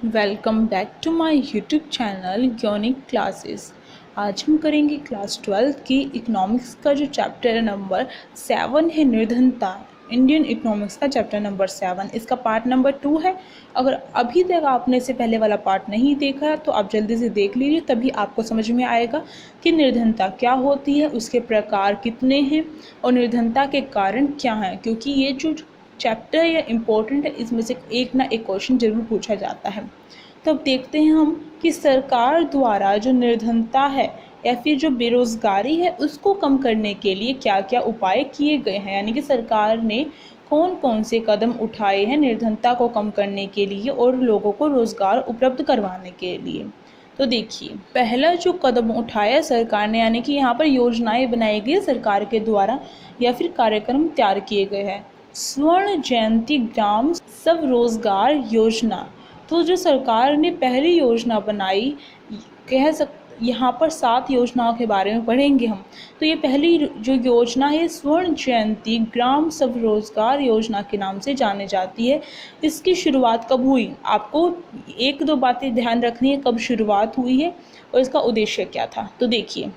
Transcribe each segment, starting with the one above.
Welcome back to my YouTube channel unique classes. आज हम करेंगे क्लास 12 की इकोनॉमिक्स का जो चैप्टर नंबर 7 है, निर्धनता। इंडियन इकोनॉमिक्स का चैप्टर नंबर 7, इसका पार्ट नंबर 2 है। अगर अभी तक आपने से पहले वाला पार्ट नहीं देखा तो आप जल्दी से देख लीजिए, तभी आपको समझ में आएगा कि निर्धनता क्या होती है, उसके प्रकार कितने हैं और निर्धनता के कारण क्या हैं। क्योंकि ये जो चैप्टर या इम्पोर्टेंट है, इसमें से एक ना एक क्वेश्चन जरूर पूछा जाता है। तो अब देखते हैं हम कि सरकार द्वारा जो निर्धनता है या फिर जो बेरोजगारी है उसको कम करने के लिए क्या क्या उपाय किए गए हैं, यानी कि सरकार ने कौन कौन से कदम उठाए हैं निर्धनता को कम करने के लिए और लोगों को रोजगार उपलब्ध करवाने के लिए। तो देखिए, पहला जो कदम उठाया सरकार ने, यानी कि यहाँ पर योजनाएं बनाई गई सरकार के द्वारा या फिर कार्यक्रम तैयार किए गए हैं। स्वर्ण जयंती ग्राम स्वरोजगार योजना। तो जो सरकार ने पहली योजना बनाई, यहाँ पर 7 योजनाओं के बारे में पढ़ेंगे हम। तो ये पहली जो योजना है स्वर्ण जयंती ग्राम स्वरोजगार योजना के नाम से जानी जाती है। इसकी शुरुआत कब हुई, आपको 1-2 बातें ध्यान रखनी है, कब शुरुआत हुई है और इसका उद्देश्य क्या था। तो देखिए,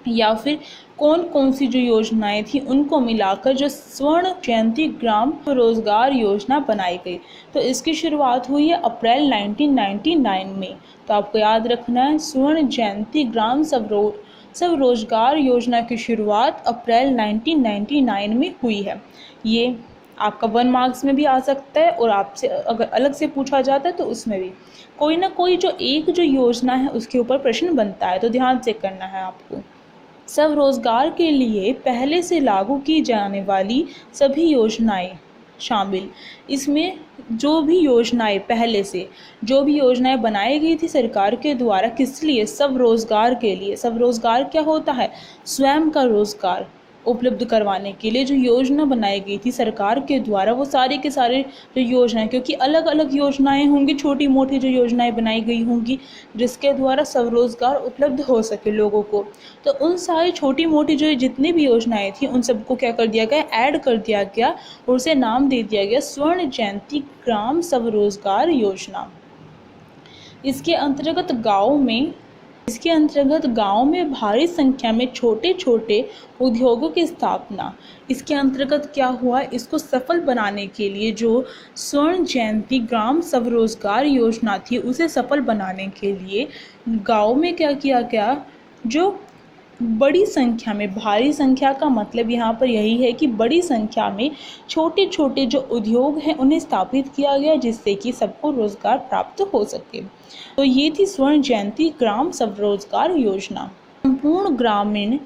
या फिर कौन कौन सी जो योजनाएं थी उनको मिलाकर जो स्वर्ण जयंती ग्राम रोजगार योजना बनाई गई। तो इसकी शुरुआत हुई है अप्रैल 1999 में। तो आपको याद रखना है, स्वर्ण जयंती ग्राम स्वरोजगार योजना की शुरुआत अप्रैल 1999 में हुई है। ये आपका 1 मार्क्स में भी आ सकता है और आपसे अगर अलग से पूछा जाता है तो उसमें भी कोई ना कोई जो योजना है उसके ऊपर प्रश्न बनता है, तो ध्यान से करना है आपको। स्वरोजगार के लिए पहले से लागू की जाने वाली सभी योजनाएं शामिल। इसमें जो भी योजनाएं पहले से जो भी योजनाएं बनाई गई थी सरकार के द्वारा, किस लिए, स्वरोजगार के लिए। स्वरोजगार क्या होता है, स्वयं का रोजगार उपलब्ध करवाने के लिए जो योजना बनाई गई थी सरकार के द्वारा, वो सारे के सारे जो योजनाएं, क्योंकि अलग अलग योजनाएं होंगी, छोटी मोटी जो योजनाएं बनाई गई होंगी जिसके द्वारा स्वरोजगार उपलब्ध हो सके लोगों को, तो उन सारी छोटी मोटी जो जितनी भी योजनाएं थी उन सबको क्या कर दिया गया, ऐड कर दिया गया और उसे नाम दे दिया गया स्वर्ण जयंती ग्राम स्वरोजगार योजना। इसके अंतर्गत गांव में भारी संख्या में छोटे छोटे उद्योगों की स्थापना। इसके अंतर्गत क्या हुआ, इसको सफल बनाने के लिए जो स्वर्ण जयंती ग्राम स्वरोजगार योजना थी उसे सफल बनाने के लिए गांव में क्या किया गया, जो बड़ी संख्या में, भारी संख्या का मतलब यहाँ पर यही है कि बड़ी संख्या में छोटे छोटे जो उद्योग हैं उन्हें स्थापित किया गया जिससे कि सबको रोजगार प्राप्त हो सके। तो ये थी स्वर्ण जयंती ग्राम स्वरोजगार योजना। संपूर्ण ग्रामीण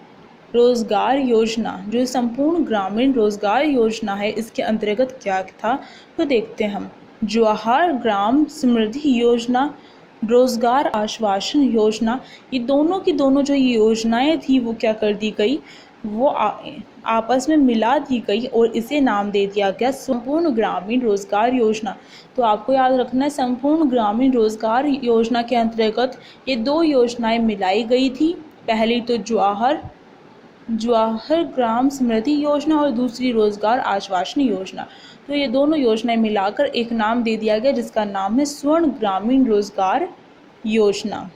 रोजगार योजना, जो संपूर्ण ग्रामीण रोजगार योजना है, इसके अंतर्गत क्या था तो देखते हैं हम। जवाहर ग्राम समृद्धि योजना, रोजगार आश्वासन योजना, ये दोनों की दोनों जो योजनाएं थी वो क्या कर दी गई, वो आपस में मिला दी गई और इसे नाम दे दिया गया संपूर्ण ग्रामीण रोजगार योजना। तो आपको याद रखना है, संपूर्ण ग्रामीण रोजगार योजना के अंतर्गत ये 2 योजनाएं मिलाई गई थी। पहली तो जवाहर ग्राम समृद्धि योजना और दूसरी रोजगार आश्वासन योजना। तो ये दोनों योजनाएं मिलाकर एक नाम दे दिया गया जिसका नाम है स्वर्ण ग्रामीण रोजगार योजना।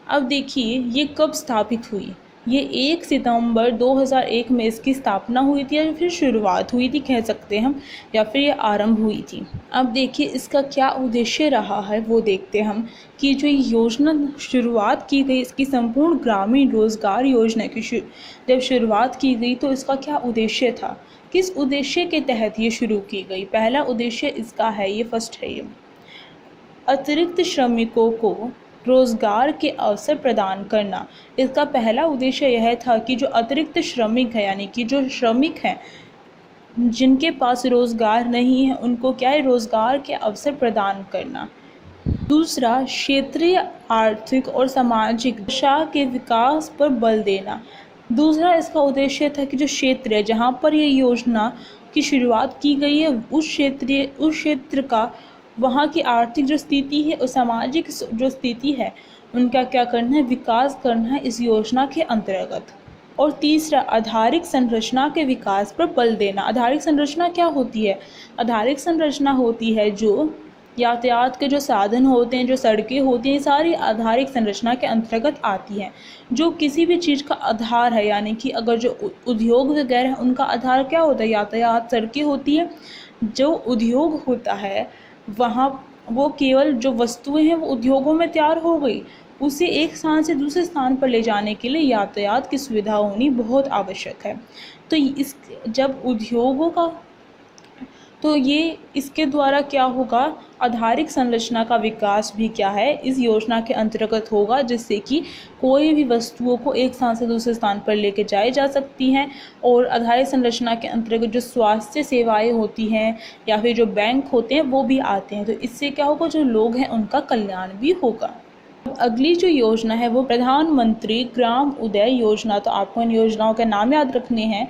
अब देखिए, ये कब स्थापित हुई, ये 1 सितंबर 2001 में इसकी स्थापना हुई थी या फिर शुरुआत हुई थी कह सकते हैं हम, या फिर ये आरंभ हुई थी। अब देखिए, इसका क्या उद्देश्य रहा है वो देखते हैं हम कि जो योजना शुरुआत की गई, इसकी संपूर्ण ग्रामीण रोजगार योजना की जब शुरुआत की गई तो इसका क्या उद्देश्य था, किस उद्देश्य के तहत ये शुरू की गई। पहला उद्देश्य इसका है, ये फर्स्ट है, ये अतिरिक्त श्रमिकों को रोजगार के अवसर प्रदान करना। इसका पहला उद्देश्य यह था कि जो अतिरिक्त श्रमिक है, यानी कि जो श्रमिक हैं जिनके पास रोजगार नहीं है, उनको क्या है, रोजगार के अवसर प्रदान करना। दूसरा, क्षेत्रीय आर्थिक और सामाजिक दिशा के विकास पर बल देना। दूसरा इसका उद्देश्य था कि जो क्षेत्र है जहाँ पर ये योजना की शुरुआत की गई है, उस क्षेत्र का, वहाँ की आर्थिक जो स्थिति है और सामाजिक जो स्थिति है उनका क्या करना है, विकास करना है इस योजना के अंतर्गत। और तीसरा, आधारिक संरचना के विकास पर बल देना। आधारिक संरचना क्या होती है, आधारिक संरचना होती है जो यातायात के जो साधन होते हैं, जो सड़कें होती हैं, सारी आधारिक संरचना के अंतर्गत आती हैं। जो किसी भी चीज़ का आधार है, यानी कि अगर जो उद्योग वगैरह है उनका आधार क्या होता है, यातायात, सड़कें होती हैं। जो उद्योग होता है वहाँ वो केवल जो वस्तुएं हैं वो उद्योगों में तैयार हो गई, उसे एक स्थान से दूसरे स्थान पर ले जाने के लिए यातायात की सुविधा होनी बहुत आवश्यक है। तो इस जब उद्योगों का तो ये इसके द्वारा क्या होगा, आधारिक संरचना का विकास भी क्या है इस योजना के अंतर्गत होगा, जिससे कि कोई भी वस्तुओं को एक स्थान से दूसरे स्थान पर लेके जाई जा सकती हैं। और आधारिक संरचना के अंतर्गत जो स्वास्थ्य सेवाएं होती हैं या फिर जो बैंक होते हैं वो भी आते हैं। तो इससे क्या होगा, जो लोग हैं उनका कल्याण भी होगा। अगली जो योजना है वो प्रधानमंत्री ग्राम उदय योजना। तो आपको इन योजनाओं के नाम याद रखने हैं।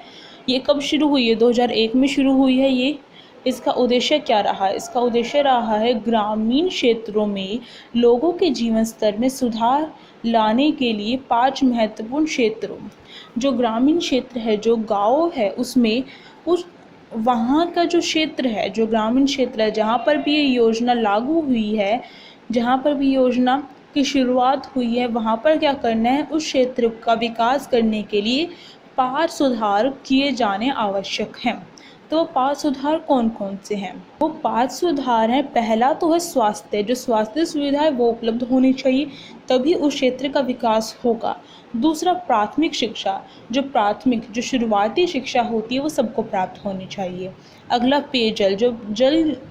ये कब शुरू हुई है, 2001 में शुरू हुई है ये। इसका उद्देश्य क्या रहा है, इसका उद्देश्य रहा है ग्रामीण क्षेत्रों में लोगों के जीवन स्तर में सुधार लाने के लिए 5 महत्वपूर्ण क्षेत्रों, जो ग्रामीण क्षेत्र है, जो गाँव है, उसमें उस वहाँ का जो क्षेत्र है, जो ग्रामीण क्षेत्र है, जहाँ पर भी ये योजना लागू हुई है, जहाँ पर भी योजना की शुरुआत हुई है, वहाँ पर क्या करना है, उस क्षेत्र का विकास करने के लिए 5 सुधार किए जाने आवश्यक हैं। तो 5 सुधार कौन कौन से हैं, वो 5 सुधार हैं। पहला तो है स्वास्थ्य, जो स्वास्थ्य सुविधा है वो उपलब्ध होनी चाहिए, तभी उस क्षेत्र का विकास होगा। दूसरा प्राथमिक शिक्षा, जो शुरुआती शिक्षा होती है वो सबको प्राप्त होनी चाहिए। अगला पेयजल,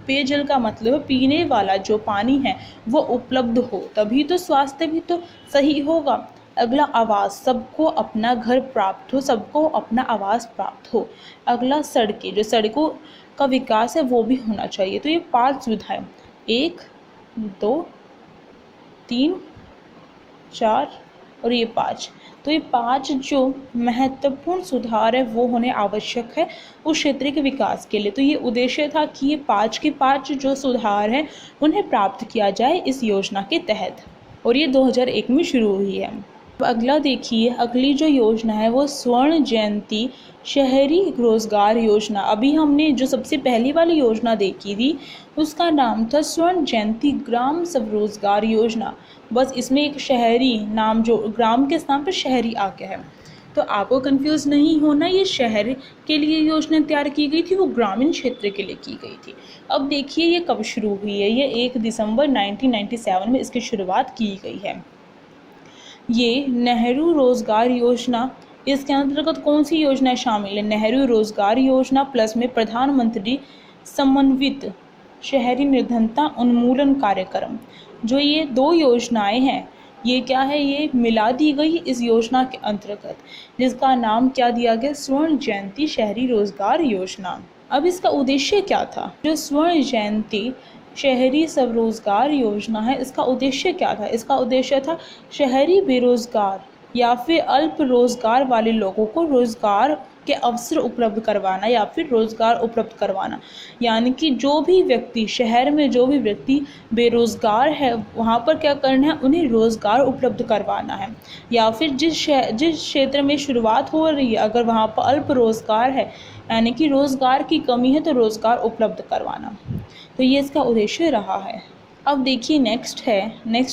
पेयजल का मतलब पीने वाला जो पानी है वो उपलब्ध हो, तभी तो स्वास्थ्य भी तो सही होगा। अगला आवास, सबको अपना घर प्राप्त हो, सबको अपना आवास प्राप्त हो। अगला सड़कें, जो सड़कों का विकास है वो भी होना चाहिए। तो ये 5 सुविधाएं, 1, 2, 3, 4 और ये 5। तो ये 5 जो महत्वपूर्ण सुधार है वो होने आवश्यक है उस क्षेत्र के विकास के लिए। तो ये उद्देश्य था कि ये 5 के 5 जो सुधार हैं उन्हें प्राप्त किया जाए इस योजना के तहत, और ये 2001 में शुरू हुई है। अब अगला देखिए, अगली जो योजना है वो स्वर्ण जयंती शहरी रोजगार योजना। अभी हमने जो सबसे पहली वाली योजना देखी थी उसका नाम था स्वर्ण जयंती ग्राम स्वरोजगार योजना। बस इसमें एक शहरी नाम, जो ग्राम के स्थान पर शहरी आ गया है। तो आपको कंफ्यूज नहीं होना, ये शहर के लिए योजना तैयार की गई थी, वो ग्रामीण क्षेत्र के लिए की गई थी। अब देखिए ये कब शुरू हुई है, ये 1 दिसंबर 1997 में इसकी शुरुआत की गई है। ये नेहरू रोजगार योजना, इसके अंतर्गत कौन सी योजनाएं शामिल है, नेहरू रोजगार योजना प्लस में प्रधानमंत्री समन्वित शहरी निर्धनता उन्मूलन कार्यक्रम। जो ये 2 योजनाएं हैं ये क्या है, ये मिला दी गई इस योजना के अंतर्गत, जिसका नाम क्या दिया गया, स्वर्ण जयंती शहरी रोजगार योजना। अब इसका उद्देश्य क्या था, जो स्वर्ण जयंती शहरी स्वरोजगार योजना है इसका उद्देश्य क्या था, इसका उद्देश्य था शहरी बेरोजगार या फिर अल्प रोजगार वाले लोगों को रोजगार के अवसर उपलब्ध करवाना या फिर रोजगार उपलब्ध करवाना। यानी कि जो भी व्यक्ति शहर में, जो भी व्यक्ति बेरोजगार है वहाँ पर क्या करना है, उन्हें रोजगार उपलब्ध करवाना है। या फिर जिस क्षेत्र में शुरुआत हो रही है अगर वहाँ पर अल्प रोजगार है, यानी कि रोजगार की कमी है, तो रोजगार उपलब्ध करवाना। तो ये इसका उद्देश्य रहा है। अब देखिए नेक्स्ट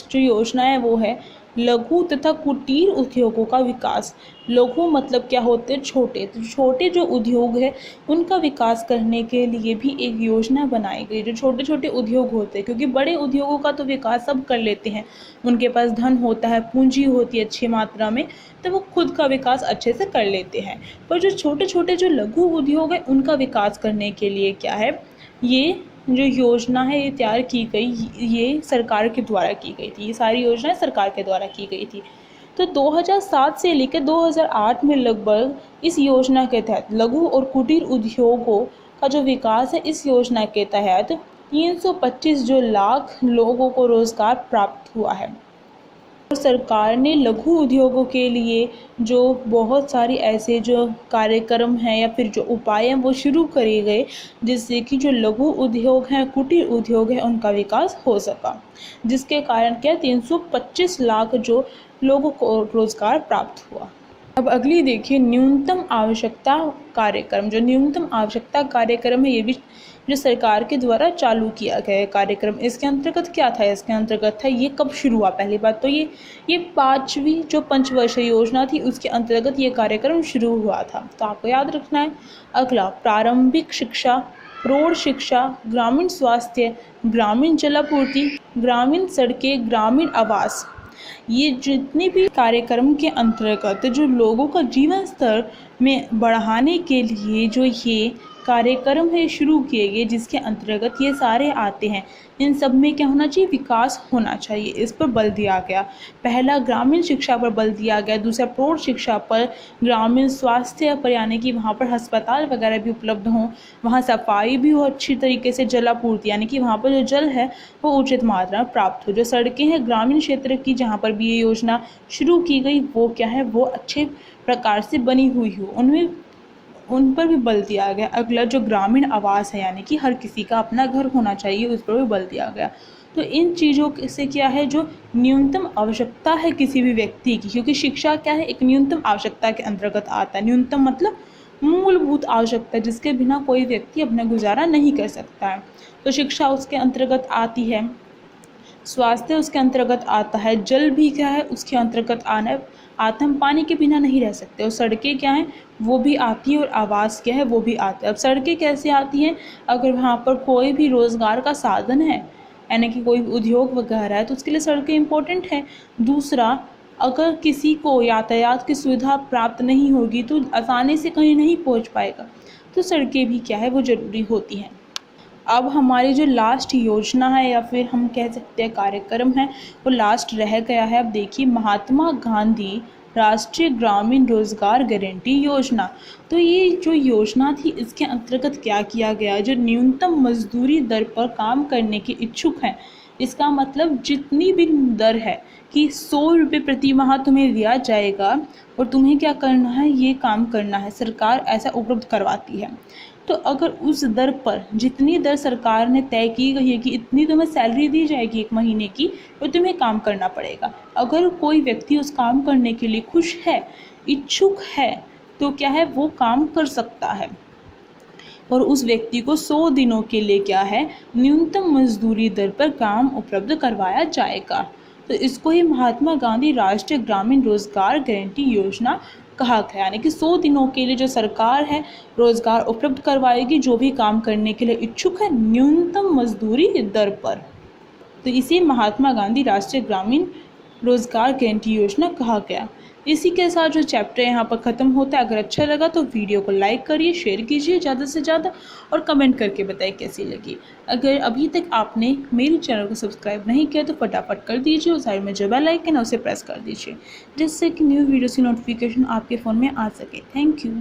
जो योजना है वो है लघु तथा कुटीर उद्योगों का विकास। लघु मतलब क्या होते हैं, छोटे। तो छोटे जो उद्योग है उनका विकास करने के लिए भी एक योजना बनाई गई, जो छोटे छोटे उद्योग होते हैं, क्योंकि बड़े उद्योगों का तो विकास सब कर लेते हैं, उनके पास धन होता है, पूंजी होती है अच्छी मात्रा में, तो वो खुद का विकास अच्छे से कर लेते हैं। पर जो छोटे छोटे जो लघु उद्योग है उनका विकास करने के लिए क्या है, ये जो योजना है ये तैयार की गई, ये सरकार के द्वारा की गई थी, ये सारी योजनाएं सरकार के द्वारा की गई थी। तो 2007 से लेकर 2008 में लगभग इस योजना के तहत लघु और कुटीर उद्योगों का जो विकास है, इस योजना के तहत 325 जो लाख लोगों को रोजगार प्राप्त हुआ है। और सरकार ने लघु उद्योगों के लिए जो बहुत सारी ऐसे जो कार्यक्रम हैं या फिर जो उपाय हैं वो शुरू करे गए, जिससे कि जो लघु उद्योग हैं, कुटीर उद्योग हैं, उनका विकास हो सका, जिसके कारण क्या 325 लाख जो लोगों को रोजगार प्राप्त हुआ। अब अगली देखिए न्यूनतम आवश्यकता कार्यक्रम। जो न्यूनतम आवश्यकता कार्यक्रम है ये भी जो सरकार के द्वारा चालू किया गया है कार्यक्रम। इसके अंतर्गत क्या था? इसके अंतर्गत था, ये कब शुरू हुआ? पहली बात तो ये 5वीं जो पंचवर्षीय योजना थी उसके अंतर्गत ये कार्यक्रम शुरू हुआ था, तो आपको याद रखना है। अगला प्रारंभिक शिक्षा, प्रौढ़ शिक्षा, ग्रामीण स्वास्थ्य, ग्रामीण जलापूर्ति, ग्रामीण सड़कें, ग्रामीण आवास। ये जितने भी कार्यक्रम के अंतर्गत जो लोगों का जीवन स्तर में बढ़ाने के लिए जो ये कार्यक्रम है शुरू किए गए, जिसके अंतर्गत ये सारे आते हैं, इन सब में क्या होना चाहिए? विकास होना चाहिए। इस पर बल दिया गया। पहला ग्रामीण शिक्षा पर बल दिया गया, दूसरा प्रौढ़ शिक्षा पर, ग्रामीण स्वास्थ्य पर, यानी कि वहाँ पर अस्पताल वगैरह भी उपलब्ध हों, वहाँ सफाई भी हो अच्छी तरीके से, जलापूर्ति यानी कि वहाँ पर जो जल है वो उचित मात्रा में प्राप्त हो। जो सड़कें हैं ग्रामीण क्षेत्र की जहाँ पर भी ये योजना शुरू की गई वो क्या है? वो अच्छे प्रकार से बनी हुई हो, उन पर भी बल दिया गया। अगला जो ग्रामीण आवास है, यानी कि हर किसी का अपना घर होना चाहिए, उस पर भी बल दिया गया। तो इन चीज़ों से क्या है, जो न्यूनतम आवश्यकता है किसी भी व्यक्ति की, क्योंकि शिक्षा क्या है? एक न्यूनतम आवश्यकता के अंतर्गत आता है। न्यूनतम मतलब मूलभूत आवश्यकता, जिसके बिना कोई व्यक्ति अपना गुजारा नहीं कर सकता है, तो शिक्षा उसके अंतर्गत आती है। स्वास्थ्य उसके अंतर्गत आता है। जल भी क्या है? उसके अंतर्गत आता है। हम पानी के बिना नहीं रह सकते। और सड़कें क्या हैं? वो भी आती है। और आवास क्या है? वो भी आता है। अब सड़कें कैसे आती हैं? अगर वहाँ पर कोई भी रोज़गार का साधन है, यानी कि कोई उद्योग वगैरह है, तो उसके लिए सड़कें इम्पोर्टेंट है। दूसरा, अगर किसी को यातायात की सुविधा प्राप्त नहीं होगी तो आसानी से कहीं नहीं पहुँच पाएगा, तो सड़कें भी क्या है? वो ज़रूरी होती हैं। अब हमारी जो लास्ट योजना है, या फिर हम कह सकते हैं कार्यक्रम है, वो लास्ट रह गया है। अब देखिए, महात्मा गांधी राष्ट्रीय ग्रामीण रोजगार गारंटी योजना। तो ये जो योजना थी इसके अंतर्गत क्या किया गया? जो न्यूनतम मजदूरी दर पर काम करने के इच्छुक हैं, इसका मतलब जितनी भी दर है कि 100 रुपये प्रति माह तुम्हें दिया जाएगा और तुम्हें क्या करना है? ये काम करना है। सरकार ऐसा उपलब्ध करवाती है। तो अगर उस दर पर, जितनी दर सरकार ने तय की गई है कि इतनी तुम्हें सैलरी दी जाएगी 1 महीने की, तो तुम्हें काम करना पड़ेगा। अगर कोई व्यक्ति उस काम करने के लिए खुश है, इच्छुक है, तो क्या है? वो काम कर सकता है। और उस व्यक्ति को 100 दिनों के लिए क्या है? न्यूनतम मजदूरी दर पर काम उपलब्ध करवाया जाएगा। तो इसको ही महात्मा गांधी राष्ट्रीय ग्रामीण रोजगार गारंटी योजना कहा गया। यानी कि 100 दिनों के लिए जो सरकार है रोजगार उपलब्ध करवाएगी जो भी काम करने के लिए इच्छुक है, न्यूनतम मजदूरी दर पर। तो इसे महात्मा गांधी राष्ट्रीय ग्रामीण रोजगार गारंटी योजना कहा गया। इसी के साथ जो चैप्टर यहाँ पर ख़त्म होता है। अगर अच्छा लगा तो वीडियो को लाइक करिए, शेयर कीजिए ज़्यादा से ज़्यादा, और कमेंट करके बताइए कैसी लगी। अगर अभी तक आपने मेरे चैनल को सब्सक्राइब नहीं किया तो फटाफट कर दीजिए, और साइड में जो बेल आइकन है उसे प्रेस कर दीजिए, जिससे कि न्यू वीडियोज़ की नोटिफिकेशन आपके फ़ोन में आ सके। Thank you.